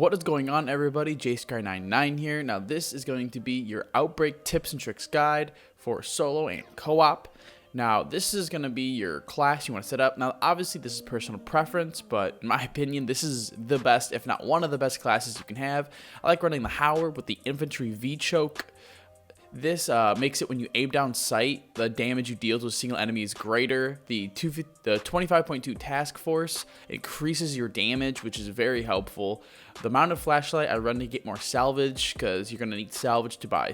What is going on, everybody? JSky99 here. Now this is going to be your Outbreak tips and tricks guide for solo and co-op. Now this is going to be your class you want to set up. Now obviously this is personal preference, but in my opinion this is the best, if not one of the best classes you can have. I like running the Howard with the infantry V-choke. This makes it when you aim down sight, the damage you deal to a single enemy is greater. The 25.2 task force increases your damage, which is very helpful. The mounted flashlight I run to get more salvage, because you're going to need salvage to buy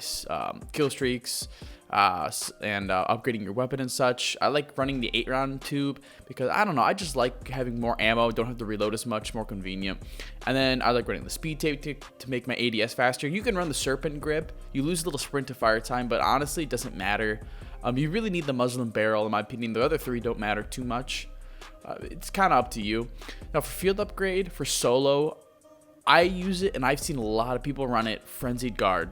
kill streaks and upgrading your weapon and such. I like running the 8-round tube because, I don't know, I just like having more ammo, don't have to reload as much, more convenient. And then I like running the speed tape to make my ADS faster. You can run the serpent grip. You lose a little sprint to fire time, but honestly it doesn't matter. You really need the muzzle and barrel, in my opinion. The other three don't matter too much. It's kind of up to you. Now for field upgrade, for solo, I use it, and I've seen a lot of people run it, Frenzied Guard.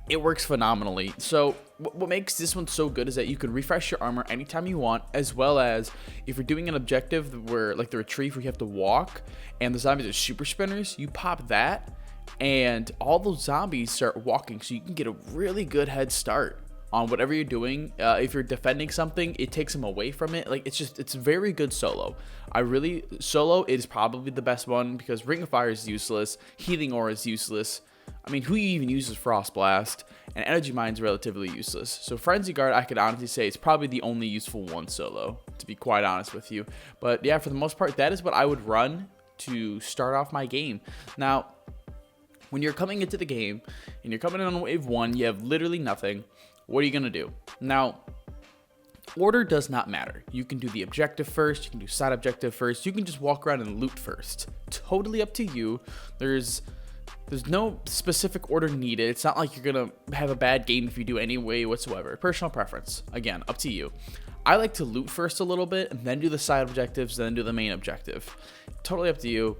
It works phenomenally. So what makes this one so good is that you can refresh your armor anytime you want, as well as if you're doing an objective where, like the retrieve, where you have to walk and the zombies are super sprinters, you pop that and all those zombies start walking, so you can get a really good head start on whatever you're doing. If you're defending something, it takes them away from it. Like, it's very good solo. Solo is probably the best one, because Ring of Fire is useless, Healing Aura is useless. I mean, who even uses Frost Blast? And Energy Mine's relatively useless. So Frenzy Guard, I could honestly say, is probably the only useful one solo, to be quite honest with you. But yeah, for the most part, that is what I would run to start off my game. Now, when you're coming into the game and you're coming in on wave 1, you have literally nothing. What are you going to do? Now, order does not matter. You can do the objective first, you can do side objective first, you can just walk around and loot first. Totally up to you. There's no specific order needed. It's not like you're going to have a bad game if you do any way whatsoever. Personal preference. Again, up to you. I like to loot first a little bit, and then do the side objectives, then do the main objective. Totally up to you.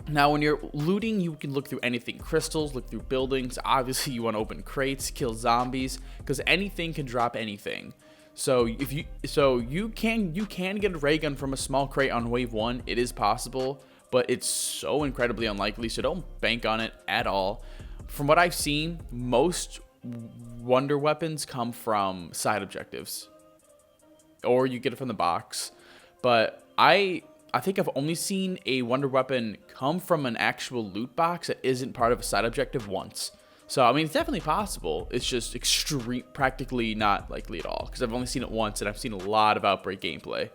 Now, when you're looting, you can look through anything. Crystals, look through buildings. Obviously, you want to open crates, kill zombies, because anything can drop anything. So you can get a ray gun from a small crate on wave 1. It is possible, but it's so incredibly unlikely, so don't bank on it at all. From what I've seen, most wonder weapons come from side objectives, or you get it from the box. But I think I've only seen a wonder weapon come from an actual loot box that isn't part of a side objective once. So, I mean, it's definitely possible. It's just practically not likely at all, because I've only seen it once, and I've seen a lot of Outbreak gameplay.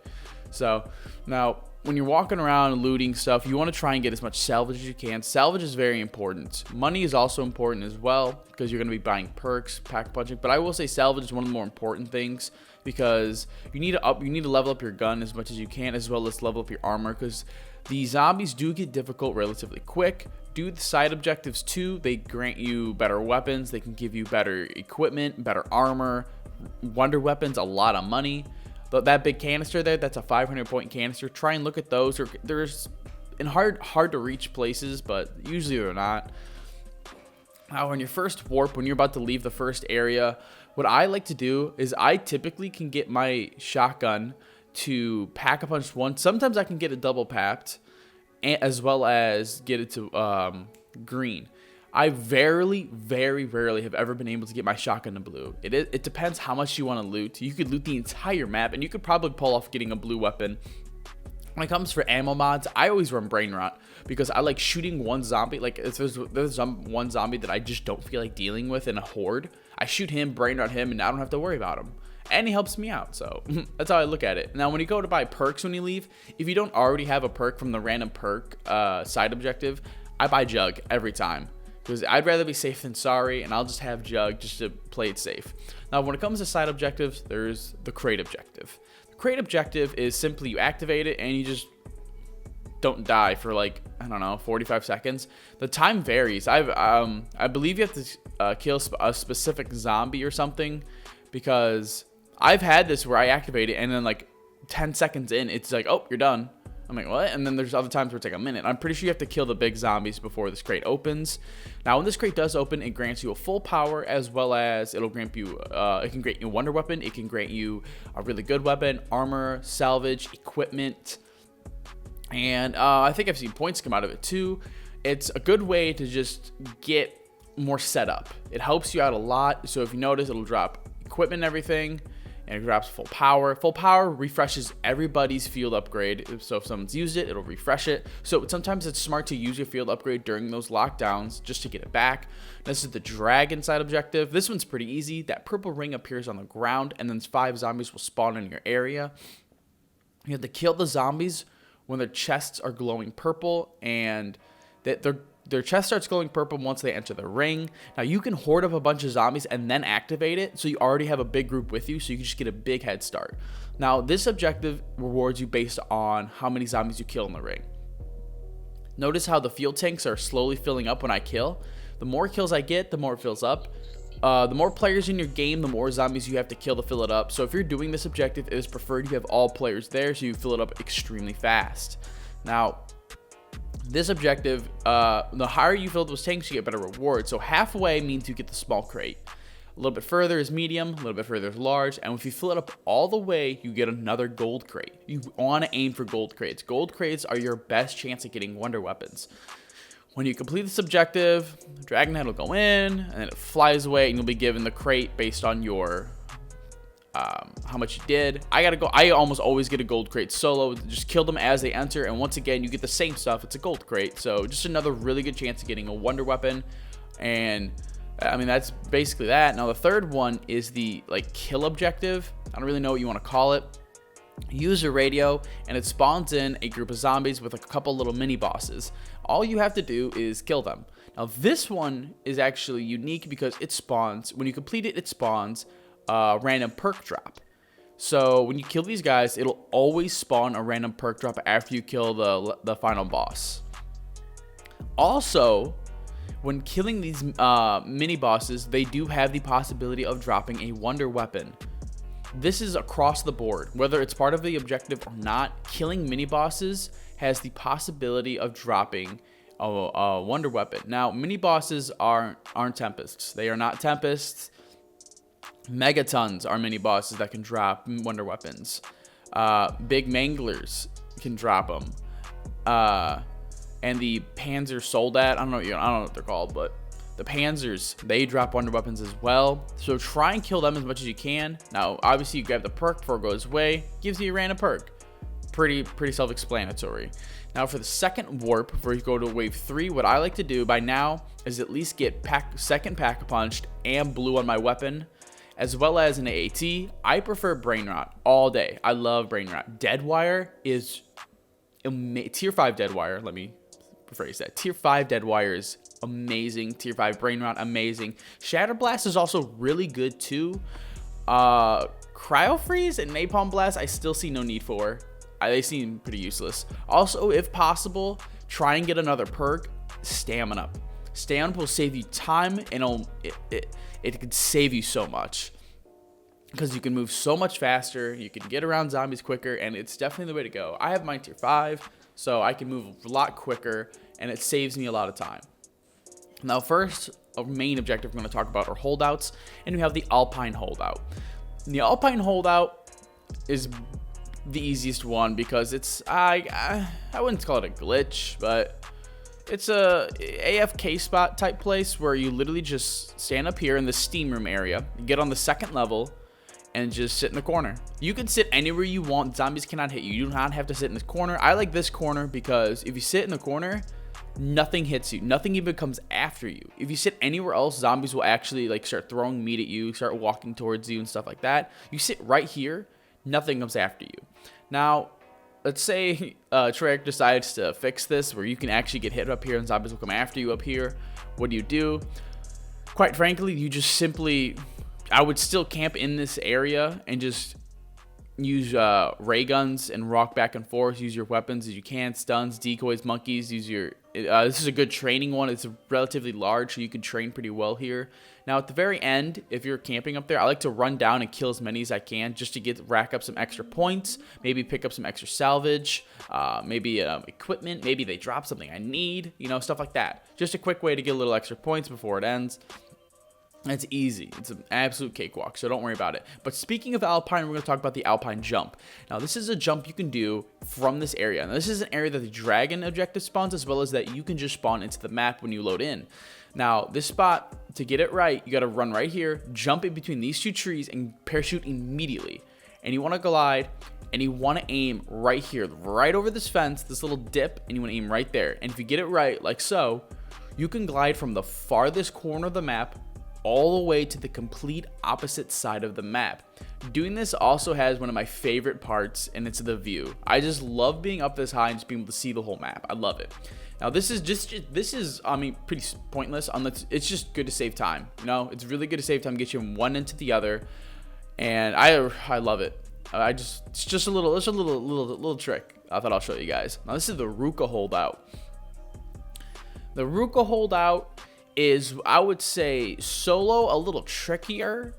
So, now, when you're walking around and looting stuff, you want to try and get as much salvage as you can. Salvage is very important. Money is also important as well, because you're going to be buying perks, pack punching. But I will say salvage is one of the more important things, because you need to level up your gun as much as you can, as well as level up your armor, because the zombies do get difficult relatively quick. Do the side objectives too. They grant you better weapons. They can give you better equipment, better armor, wonder weapons, a lot of money. But that big canister there, that's a 500-point canister. Try and look at those. There's in hard to reach places, but usually they're not. Now, when you first warp, when you're about to leave the first area, what I like to do is I typically can get my shotgun to pack a punch once. Sometimes I can get it double papped, as well as get it to green. I very rarely have ever been able to get my shotgun to blue. It depends how much you want to loot. You could loot the entire map, and you could probably pull off getting a blue weapon. When it comes for ammo mods, I always run Brain Rot, because I like shooting one zombie. Like, if there's one zombie that I just don't feel like dealing with in a horde, I shoot him, Brain Rot him, and I don't have to worry about him. And he helps me out, so that's how I look at it. Now, when you go to buy perks when you leave, if you don't already have a perk from the random perk side objective, I buy Jug every time, because I'd rather be safe than sorry, and I'll just have Jug just to play it safe. Now, when it comes to side objectives, there's the crate objective. The crate objective is simply you activate it, and you just don't die for, like, I don't know, 45 seconds. The time varies. I believe you have to kill a specific zombie or something, because I've had this where I activate it, and then like 10 seconds in, it's like, oh, you're done. I'm like, what? And then there's other times where it's like a minute. I'm pretty sure you have to kill the big zombies before this crate opens. Now, when this crate does open, it grants you a full power, as well as it'll grant you, it can grant you a wonder weapon. It can grant you a really good weapon, armor, salvage, equipment. And I think I've seen points come out of it too. it's a good way to just get more setup. It helps you out a lot. So if you notice, it'll drop equipment and everything, and it drops full power. Full power refreshes everybody's field upgrade. So if someone's used it, it'll refresh it. So sometimes it's smart to use your field upgrade during those lockdowns just to get it back. This is the dragon side objective. This one's pretty easy. That purple ring appears on the ground, and then 5 zombies will spawn in your area. You have to kill the zombies when their chests are glowing purple, and that their chest starts glowing purple once they enter the ring. Now you can hoard up a bunch of zombies and then activate it, so you already have a big group with you, so you can just get a big head start. Now this objective rewards you based on how many zombies you kill in the ring. Notice how the fuel tanks are slowly filling up when I kill. The more kills I get, the more it fills up. The more players in your game, the more zombies you have to kill to fill it up. So if you're doing this objective, it is preferred you have all players there, so you fill it up extremely fast. Now this objective, the higher you fill those tanks, you get better rewards. So halfway means you get the small crate. A little bit further is medium, a little bit further is large, and if you fill it up all the way, you get another gold crate. You want to aim for gold crates. Gold crates are your best chance at getting wonder weapons. When you complete this objective, the dragon head will go in, and then it flies away, and you'll be given the crate based on your how much you did. I almost always get a gold crate solo. Just kill them as they enter, and once again you get the same stuff. It's a gold crate, so just another really good chance of getting a wonder weapon. And I mean, that's basically that. Now the third one is the kill objective. I don't really know what you want to call it. Use a radio, and it spawns in a group of zombies with a couple little mini bosses. All you have to do is kill them. Now this one is actually unique because it spawns, when you complete it, it spawns a random perk drop. So when you kill these guys, it'll always spawn a random perk drop after you kill the final boss. Also, when killing these mini bosses, they do have the possibility of dropping a wonder weapon. This is across the board, whether it's part of the objective or not. Killing mini bosses has the possibility of dropping a wonder weapon. Now, mini bosses aren't tempests. They are not tempests. Megatons are mini bosses that can drop wonder weapons. Big manglers can drop them. And the Panzer Soldat, I don't know what they're called, but the Panzers, they drop wonder weapons as well. So try and kill them as much as you can. Now, obviously, you grab the perk before it goes away. Gives you a random perk. Pretty self-explanatory. Now, for the second warp, before you go to wave 3, what I like to do by now is at least get second pack-a-punched and blue on my weapon, as well as an AAT. I prefer Brain Rot all day. I love Brain Rot. Deadwire is tier 5 Deadwire. Let me rephrase that. Tier 5 Deadwire is amazing. Tier 5 Brain Rot, amazing. Shatter Blast is also really good too. Cryo Freeze and Napalm Blast, I still see no need for. They seem pretty useless. Also, if possible, try and get another perk, Stamina. Stamina will save you time, and it could save you so much because you can move so much faster. You can get around zombies quicker, and it's definitely the way to go. I have mine tier 5, so I can move a lot quicker, and it saves me a lot of time. Now, first, a main objective we're going to talk about are holdouts, and we have the Alpine Holdout. And the Alpine Holdout is the easiest one because it's I wouldn't call it a glitch, but it's a AFK spot type place where you literally just stand up here in the steam room area, get on the second level, and just sit in the corner. You can sit anywhere you want. Zombies cannot hit you. You do not have to sit in this corner. I like this corner because if you sit in the corner, nothing hits you. Nothing even comes after you. If you sit anywhere else, zombies will actually start throwing meat at you, start walking towards you and stuff like that. You sit right here, nothing comes after you. Now, let's say Treyarch decides to fix this where you can actually get hit up here and zombies will come after you up here. What do? Quite frankly, you just simply, I would still camp in this area and just use ray guns and rock back and forth. Use your weapons as you can. Stuns, decoys, monkeys. Use your this is a good training one. It's relatively large, so you can train pretty well here. Now, at the very end, if you're camping up there, I like to run down and kill as many as I can just to rack up some extra points. Maybe pick up some extra salvage. Maybe equipment. Maybe they drop something I need. Stuff like that. Just a quick way to get a little extra points before it ends. It's easy. It's an absolute cakewalk, so don't worry about it. But speaking of Alpine, we're going to talk about the Alpine Jump. Now, this is a jump you can do from this area. Now, this is an area that the dragon objective spawns, as well as that you can just spawn into the map when you load in. Now, this spot, to get it right, you got to run right here, jump in between these two trees, and parachute immediately. And you want to glide, and you want to aim right here, right over this fence, this little dip, and you want to aim right there. And if you get it right, like so, you can glide from the farthest corner of the map all the way to the complete opposite side of the map. Doing this also has one of my favorite parts, and it's the view. I just love being up this high and just being able to see the whole map. I love it. Now this is I mean, pretty pointless unless it's just good to save time. You know, it's really good to save time, get you from one end to the other, and I love it. It's just a little trick I thought I'll show you guys. Now this is the Ruka holdout. The Ruka holdout is, I would say, solo a little trickier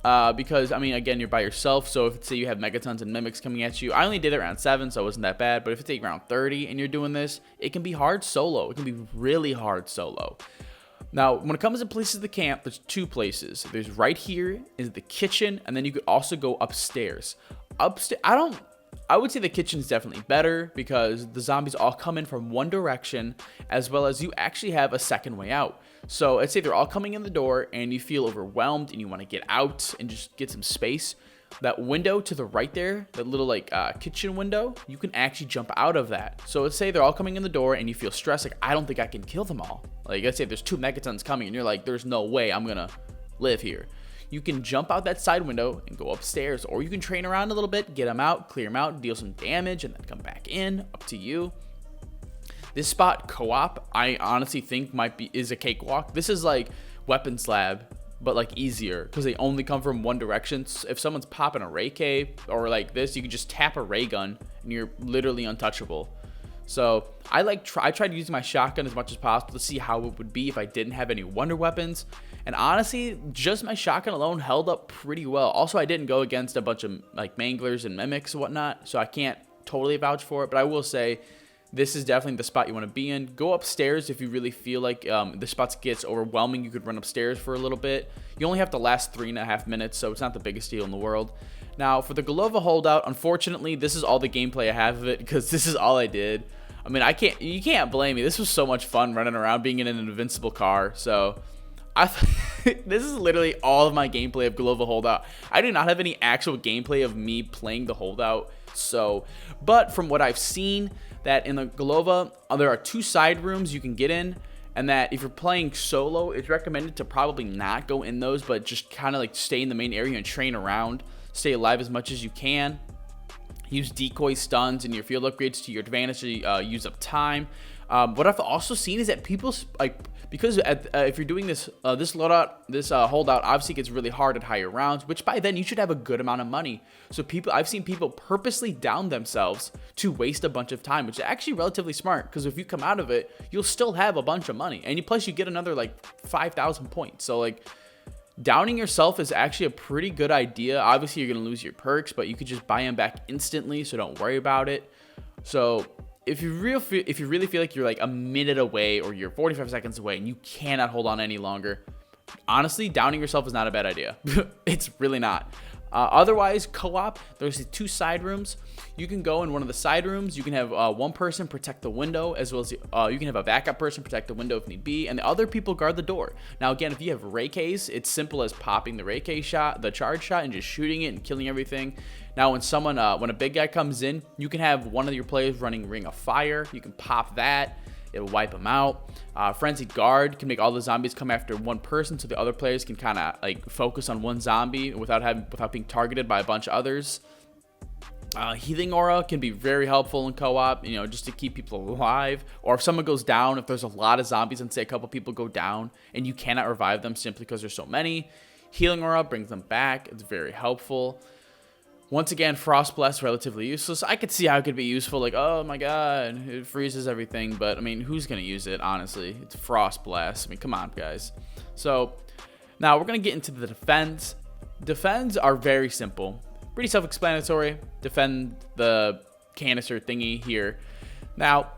because, I mean, again, you're by yourself. So if, say, you have megatons and mimics coming at you, I only did it around 7, so it wasn't that bad. But if it's around 30 and you're doing this, it can be hard solo. It can be really hard solo. Now, when it comes to places to camp, there's 2 places. There's right here is the kitchen, and then you could also go upstairs. I would say the kitchen is definitely better because the zombies all come in from one direction, as well as you actually have a second way out. So let's say they're all coming in the door and you feel overwhelmed and you want to get out and just get some space. That window to the right there, that little like kitchen window, you can actually jump out of that. So let's say they're all coming in the door and you feel stressed, like I don't think I can kill them all. Like let's say there's 2 megatons coming and you're like, there's no way I'm gonna live here. You can jump out that side window and go upstairs, or you can train around a little bit, get them out, clear them out, deal some damage, and then come back in. Up to you. This spot co-op, I honestly think is a cakewalk. This is like Weapons Lab, but like easier because they only come from one direction. So if someone's popping a ray cave or like this, you can just tap a ray gun and you're literally untouchable. So I tried using my shotgun as much as possible to see how it would be if I didn't have any wonder weapons. And honestly, just my shotgun alone held up pretty well. Also, I didn't go against a bunch of like manglers and mimics and whatnot, so I can't totally vouch for it. But I will say this is definitely the spot you want to be in. Go upstairs if you really feel like the spot gets overwhelming. You could run upstairs for a little bit. You only have to last 3.5 minutes, so it's not the biggest deal in the world. Now, for the Golova holdout, unfortunately, this is all the gameplay I have of it because this is all I did. I mean, you can't blame me. This was so much fun running around being in an invincible car. So this is literally all of my gameplay of Golova holdout. I do not have any actual gameplay of me playing the holdout. So, but from what I've seen, that in the Golova, there are 2 side rooms you can get in, and that if you're playing solo, it's recommended to probably not go in those, but just kind of like stay in the main area and train around, stay alive as much as you can. Use decoy stuns and your field upgrades to your advantage to use up time. What I've also seen is that people because if you're doing this holdout obviously gets really hard at higher rounds, which by then you should have a good amount of money. So I've seen people purposely down themselves to waste a bunch of time, which is actually relatively smart because if you come out of it, you'll still have a bunch of money, and plus you get another like 5,000 points. So like, downing yourself is actually a pretty good idea. Obviously, you're going to lose your perks, but you could just buy them back instantly, so don't worry about it. So if you really feel like you're like a minute away or you're 45 seconds away and you cannot hold on any longer, honestly, downing yourself is not a bad idea. It's really not. Otherwise, co-op, there's the 2 side rooms. You can go in one of the side rooms. You can have one person protect the window, as well as you can have a backup person protect the window if need be, and the other people guard the door. Now, again, if you have ray Ks, it's simple as popping the ray K shot, the charge shot, and just shooting it and killing everything. Now, when a big guy comes in, you can have one of your players running Ring of Fire. You can pop that. It'll wipe them out. Frenzied Guard can make all the zombies come after one person, so the other players can kind of like focus on one zombie without being targeted by a bunch of others. Healing Aura can be very helpful in co-op, just to keep people alive. Or if someone goes down, if there's a lot of zombies and say a couple people go down and you cannot revive them simply because there's so many, Healing Aura brings them back. It's very helpful. Once again, Frost Blast, relatively useless. I could see how it could be useful, like, oh my god, it freezes everything, but, I mean, who's going to use it, honestly? It's Frost Blast. I mean, come on, guys. So, now we're going to get into the defense. Defends are very simple. Pretty self-explanatory. Defend the canister thingy here. Now,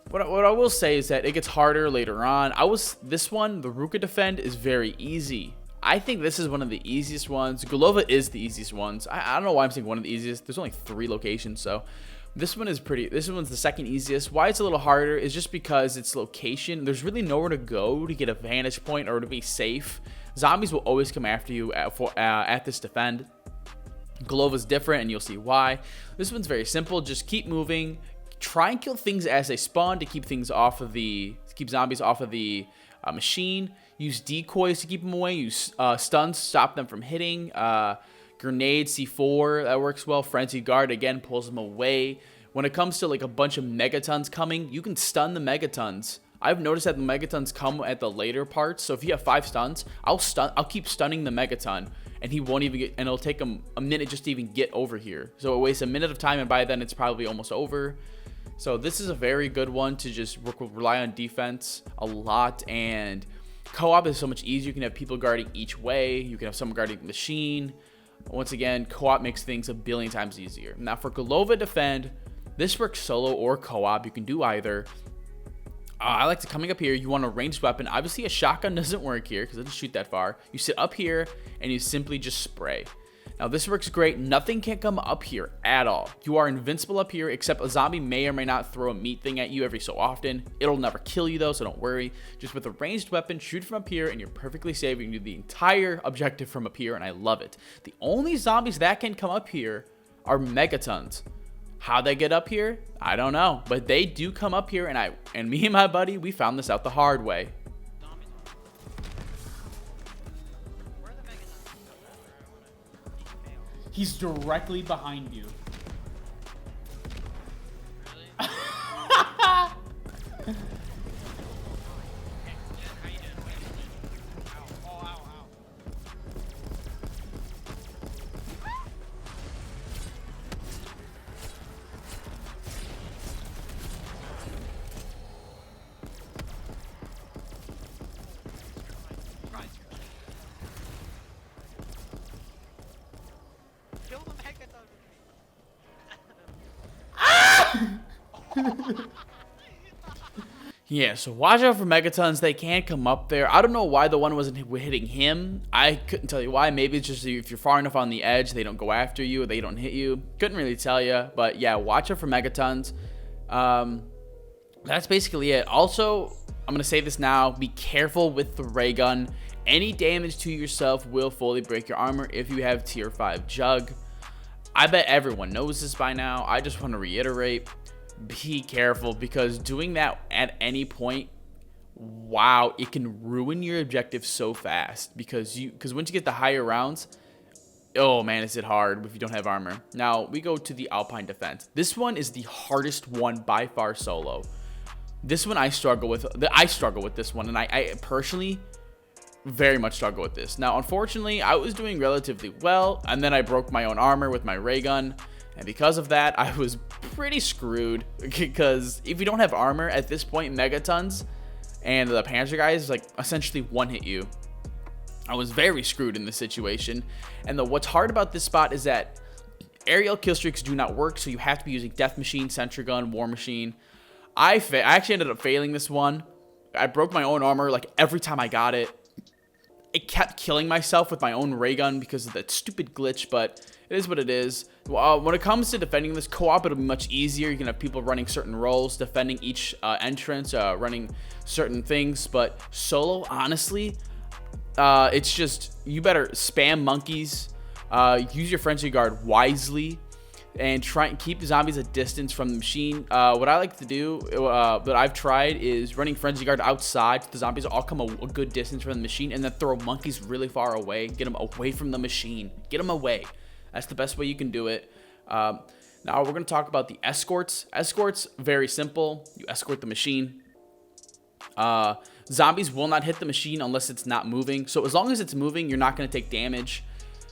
what I will say is that it gets harder later on. The Ruka Defend is very easy. I think this is one of the easiest ones. Golova is the easiest ones. I don't know why I'm saying one of the easiest. There's only 3 locations, so this one is pretty. This one's the second easiest. Why it's a little harder is just because its location. There's really nowhere to go to get a vantage point or to be safe. Zombies will always come after you at this defend. Golova's different, and you'll see why. This one's very simple. Just keep moving. Try and kill things as they spawn to keep things off of the. Keep zombies off of the machine. Use decoys to keep them away. Use stuns to stop them from hitting. Grenade, C4, that works well. Frenzied Guard, again, pulls them away. When it comes to like a bunch of megatons coming, you can stun the megatons. I've noticed that the megatons come at the later parts. So if you have 5 stuns, I'll keep stunning the megaton, and he won't even get. And it'll take him a minute just to even get over here. So it wastes a minute of time, and by then it's probably almost over. So this is a very good one to just rely on defense a lot. And co-op is so much easier. You can have people guarding each way. You can have someone guarding the machine. Once again, co-op makes things a billion times easier. Now for Golova defend, this works solo or co-op. You can do either. I like to coming up here. You want a ranged weapon. Obviously, a shotgun doesn't work here because it doesn't shoot that far. You sit up here and you simply just spray. Now this works great. Nothing can come up here at all. You are invincible up here, except a zombie may or may not throw a meat thing at you every so often. It'll never kill you though, so don't worry. Just with a ranged weapon, shoot from up here and you're perfectly safe. You can do the entire objective from up here, and I love it. The only zombies that can come up here are megatons. How they get up here, I don't know, but they do come up here, and me and my buddy, we found this out the hard way. He's directly behind you. Really? Kill the megaton. Yeah, so watch out for megatons. They can't come up there. I don't know why the one wasn't hitting him. I couldn't tell you why. Maybe it's just if you're far enough on the edge, they don't go after you, or they don't hit you. Couldn't really tell you. But yeah, watch out for megatons. That's basically it. Also, I'm going to say this now. Be careful with the ray gun. Any damage to yourself will fully break your armor if you have tier 5 jug. I bet everyone knows this by now. I just want to reiterate. Be careful, because doing that at any point, wow, it can ruin your objective so fast, because once you get the higher rounds, oh man, is it hard if you don't have armor. Now we go to the Alpine Defense. This one is the hardest one by far solo. This one I struggle with. I struggle with this one, and I personally very much struggle with this. Now unfortunately, I was doing relatively well, and then I broke my own armor with my ray gun. And because of that, I was pretty screwed, because if you don't have armor at this point, megatons and the Panzer guys like essentially one hit you. I was very screwed in this situation. And what's hard about this spot is that aerial kill streaks do not work, so you have to be using Death Machine, Sentry Gun, War Machine. I actually ended up failing this one. I broke my own armor like every time I got it. I kept killing myself with my own ray gun because of that stupid glitch, but it is what it is. When it comes to defending this co-op, it'll be much easier. You can have people running certain roles, defending each entrance, running certain things. But solo, honestly, it's just, you better spam monkeys, use your frenzy guard wisely, and try and keep the zombies a distance from the machine. What I like to do, that I've tried, is running frenzy guard outside. So the zombies all come a good distance from the machine, and then throw monkeys really far away. Get them away from the machine. Get them away. That's the best way you can do it. Now we're going to talk about the escorts. Escorts, very simple. You escort the machine. Zombies will not hit the machine unless it's not moving. So as long as it's moving, you're not going to take damage.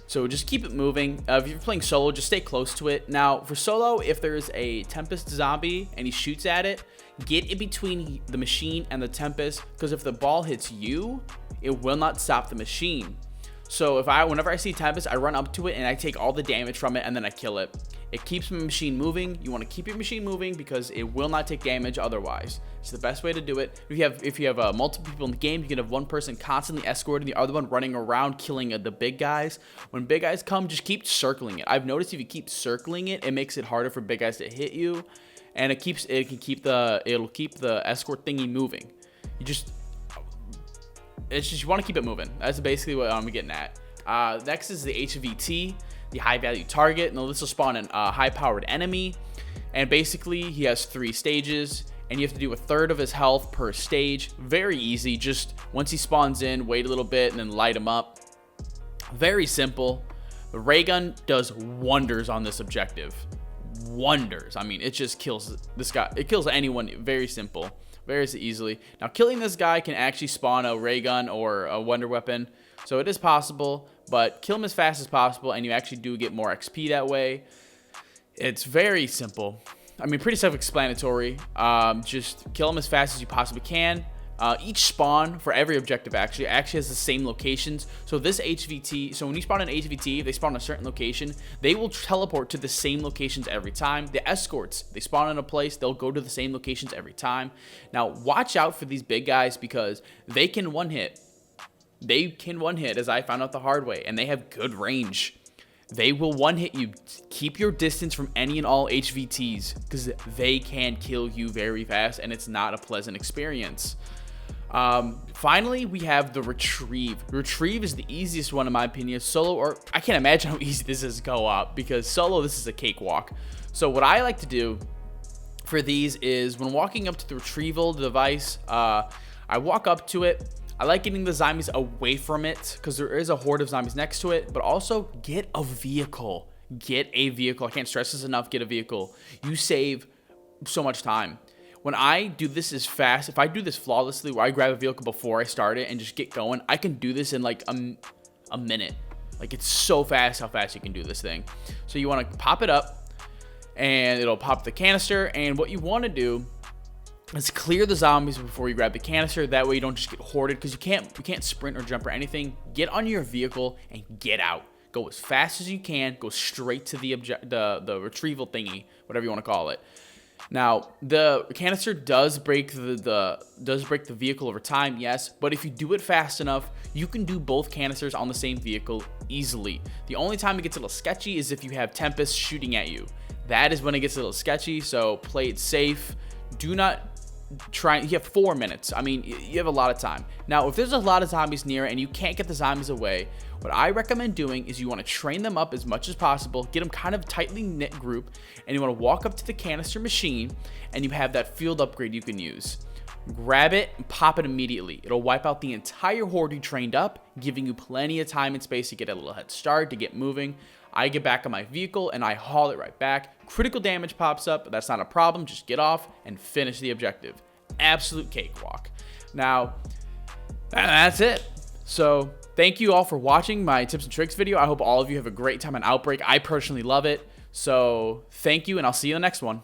So just keep it moving. If you're playing solo, just stay close to it. Now for solo, if there's a Tempest zombie and he shoots at it, get in between the machine and the Tempest, because if the ball hits you, it will not stop the machine. So whenever I see Tempest, I run up to it and I take all the damage from it and then I kill it. It keeps my machine moving. You want to keep your machine moving because it will not take damage otherwise. It's the best way to do it. If you have multiple people in the game, you can have one person constantly escorting the other one running around killing the big guys. When big guys come, just keep circling it. I've noticed if you keep circling it, it makes it harder for big guys to hit you, and it'll keep the escort thingy moving. You want to keep it moving. That's basically what I'm getting at. Next is the HVT, the high value target. Now this will spawn a high powered enemy, and basically he has 3 stages, and you have to do 1/3 of his health per stage. Very easy. Just once he spawns in, wait a little bit and then light him up. Very simple. The ray gun does wonders on this objective. Wonders. I mean, it just kills this guy. It kills anyone. Very simple. Very easily. Now, killing this guy can actually spawn a ray gun or a wonder weapon. So it is possible, but kill him as fast as possible, and you actually do get more XP that way. It's very simple. I mean, pretty self-explanatory. Just kill him as fast as you possibly can. Each spawn for every objective actually has the same locations. So this HVT, so when you spawn an HVT, if they spawn in a certain location, they will teleport to the same locations every time. The escorts, they spawn in a place, they'll go to the same locations every time. Now, watch out for these big guys because they can one-hit. They can one-hit, as I found out the hard way, and they have good range. They will one-hit you. Keep your distance from any and all HVTs because they can kill you very fast, and it's not a pleasant experience. Finally, we have the retrieve. Retrieve is the easiest one in my opinion. Solo, or I can't imagine how easy this is co-op, because solo, this is a cakewalk. So what I like to do for these is when walking up to the retrieval device, I walk up to it. I like getting the zombies away from it because there is a horde of zombies next to it, but also get a vehicle. Get a vehicle. I can't stress this enough. Get a vehicle. You save so much time. When I do this as fast, if I do this flawlessly where I grab a vehicle before I start it and just get going, I can do this in like a minute. Like, it's so fast how fast you can do this thing. So you want to pop it up and it'll pop the canister, and what you want to do is clear the zombies before you grab the canister. That way you don't just get hoarded, because you can't sprint or jump or anything. Get on your vehicle and get out. Go as fast as you can. Go straight to the retrieval thingy, whatever you want to call it. Now, the canister does break the vehicle over time, yes, but if you do it fast enough, you can do both canisters on the same vehicle easily. The only time it gets a little sketchy is if you have Tempest shooting at you. That is when it gets a little sketchy, so play it safe. Do not try. You have 4 minutes. I mean, you have a lot of time. Now, if there's a lot of zombies near and you can't get the zombies away, what I recommend doing is you want to train them up as much as possible, get them kind of tightly knit group, and you want to walk up to the canister machine, and you have that field upgrade you can use. Grab it and pop it immediately. It'll wipe out the entire horde you trained up, giving you plenty of time and space to get a little head start, to get moving. I get back on my vehicle and I haul it right back. Critical damage pops up, but that's not a problem. Just get off and finish the objective. Absolute cakewalk. Now, that's it. So, thank you all for watching my tips and tricks video. I hope all of you have a great time on Outbreak. I personally love it. So, thank you, and I'll see you in the next one.